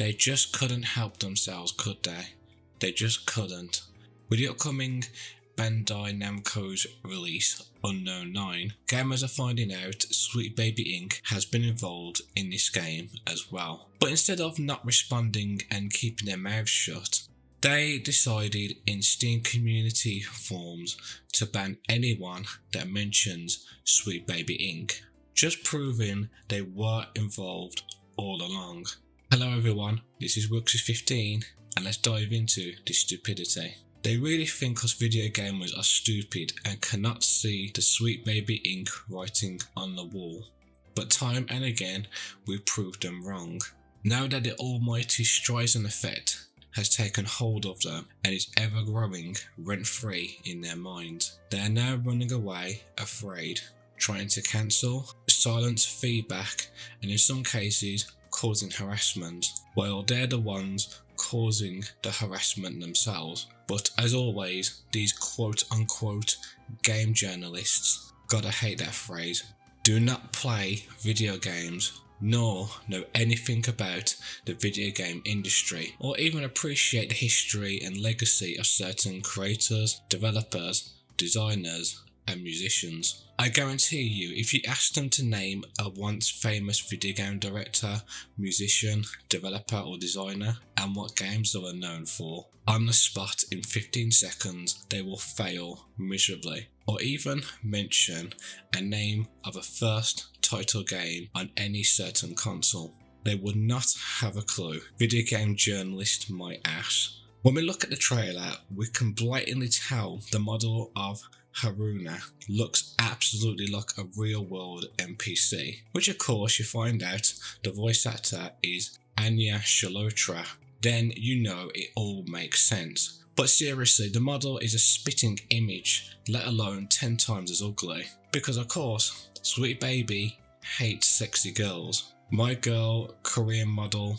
They just couldn't help themselves, could they? They just couldn't. With the upcoming Bandai Namco's release, Unknown 9, gamers are finding out Sweet Baby Inc. has been involved in this game as well. But instead of not responding and keeping their mouths shut, they decided in Steam community forums to ban anyone that mentions Sweet Baby Inc., just proving they were involved all along. Hello everyone, this is Wooksy15 and let's dive into this stupidity. They really think us video gamers are stupid and cannot see the Sweet Baby Inc. writing on the wall. But time and again, we've proved them wrong. Now that the almighty Streisand effect has taken hold of them and is ever growing rent-free in their minds, they are now running away afraid, trying to cancel, silence feedback, and in some cases causing harassment, while they're the ones causing the harassment themselves. But as always, these quote-unquote game journalists, gotta hate that phrase, do not play video games nor know anything about the video game industry or even appreciate the history and legacy of certain creators, developers, designers and musicians. I guarantee you, if you ask them to name a once famous video game director, musician, developer or designer and what games they were known for, on the spot in 15 seconds they will fail miserably. Or even mention a name of a first title game on any certain console. They would not have a clue. Video game journalist my ass. When we look at the trailer, we can blatantly tell the model of Haruna looks absolutely like a real world NPC, which of course you find out the voice actor is Anya Shalotra. Then you know it all makes sense. But seriously, the model is a spitting image, let alone 10 times as ugly. Because of course, Sweet Baby hates sexy girls. My Girl Korean model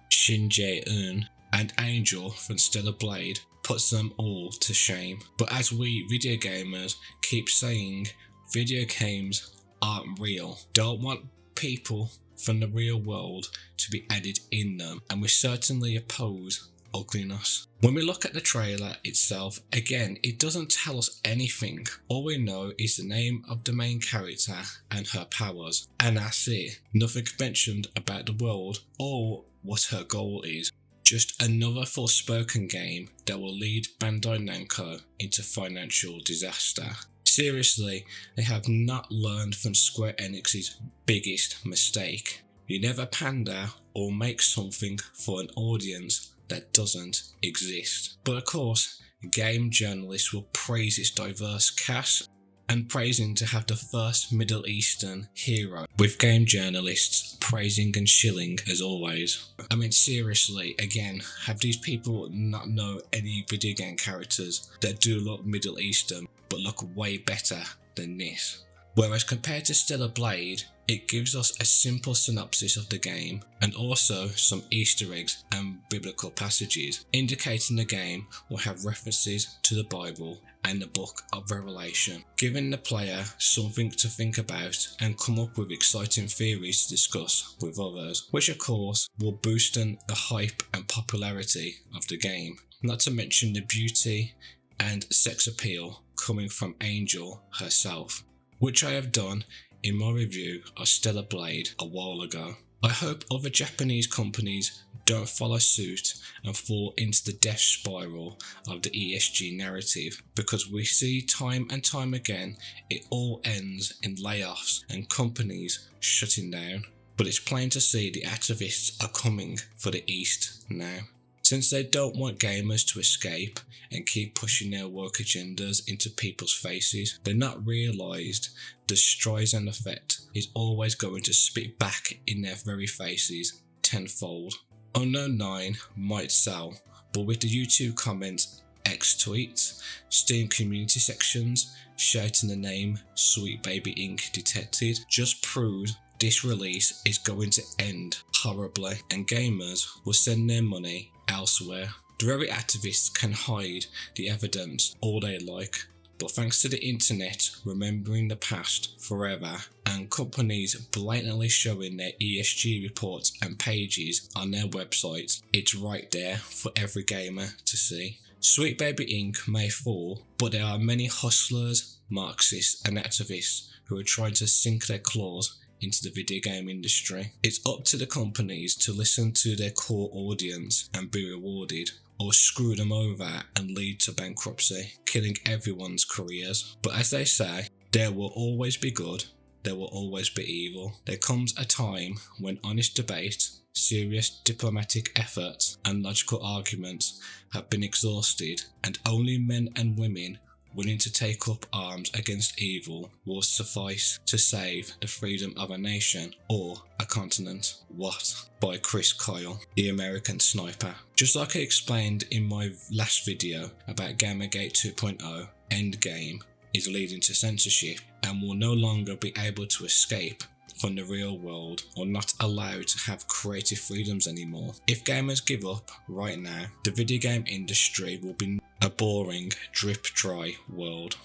Shin Jae-eun and Angel from Stellar Blade puts them all to shame. But as we video gamers keep saying, video games aren't real. Don't want people from the real world to be added in them, and we certainly oppose ugliness. When we look at the trailer itself, again, it doesn't tell us anything. All we know is the name of the main character and her powers, and that's it. Nothing mentioned about the world or what her goal is. Just another Forspoken game that will lead Bandai Namco into financial disaster. Seriously, they have not learned from Square Enix's biggest mistake. You never pander or make something for an audience that doesn't exist. But of course, game journalists will praise its diverse cast and praising to have the first Middle Eastern hero, with game journalists praising and shilling as always. I mean seriously, again, have these people not know any video game characters that do look Middle Eastern but look way better than this? Whereas compared to Stellar Blade, it gives us a simple synopsis of the game and also some Easter eggs and biblical passages, indicating the game will have references to the Bible and the Book of Revelation, giving the player something to think about and come up with exciting theories to discuss with others, which of course will boost the hype and popularity of the game. Not to mention the beauty and sex appeal coming from Angel herself, which I have done in my review of Stellar Blade a while ago. I hope other Japanese companies don't follow suit and fall into the death spiral of the ESG narrative, because we see time and time again it all ends in layoffs and companies shutting down. But it's plain to see the activists are coming for the East now. Since they don't want gamers to escape and keep pushing their woke agendas into people's faces, they've not realised the Streisand effect is always going to spit back in their very faces tenfold. Unknown 9 might sell, but with the YouTube comments, X tweets, Steam community sections shouting the name Sweet Baby Inc. detected, just proves this release is going to end horribly and gamers will send their money elsewhere. The very activists can hide the evidence all they like, But thanks to the internet remembering the past forever and companies blatantly showing their ESG reports and pages on their websites, it's right there for every gamer to see. Sweet Baby Inc. may fall, but there are many hustlers, Marxists and activists who are trying to sink their claws into the video game industry. It's up to the companies to listen to their core audience and be rewarded, or screw them over and lead to bankruptcy, killing everyone's careers. But as they say, there will always be good, there will always be evil. There comes a time when honest debate, serious diplomatic efforts and logical arguments have been exhausted, and only men and women willing to take up arms against evil will suffice to save the freedom of a nation or a continent. What? By Chris Kyle, the American sniper. Just like I explained in my last video about Gamergate 2.0, Endgame is leading to censorship and will no longer be able to escape from the real world or not allowed to have creative freedoms anymore. If gamers give up right now, the video game industry will be a boring, drip-dry world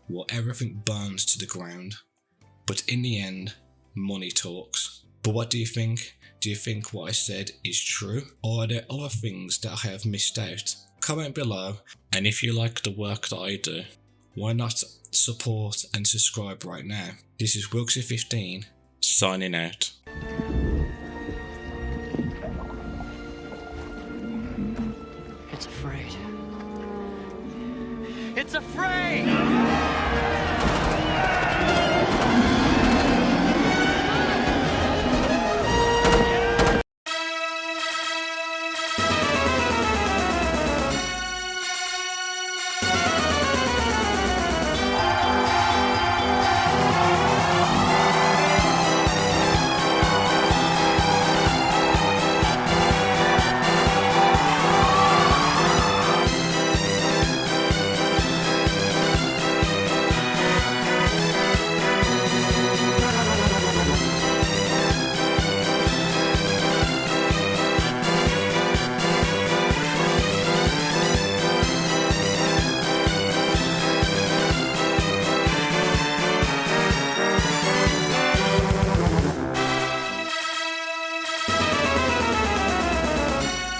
where everything burns to the ground. But in the end, money talks. But what do you think? Do you think what I said is true? Or are there other things that I have missed out? Comment below, and if you like the work that I do, why not support and subscribe right now? This is Wilksy15 signing out. It's afraid. It's afraid!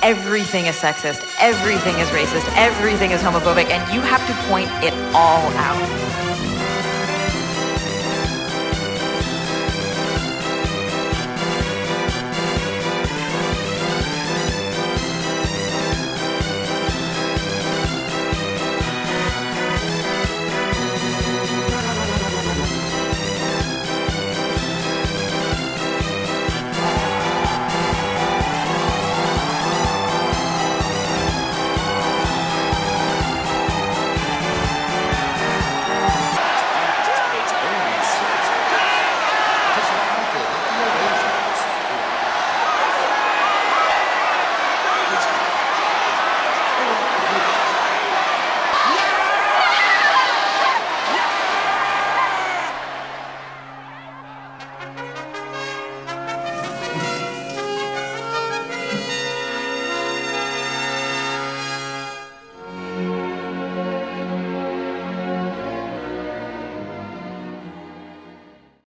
Everything is sexist, everything is racist, everything is homophobic, and you have to point it all out.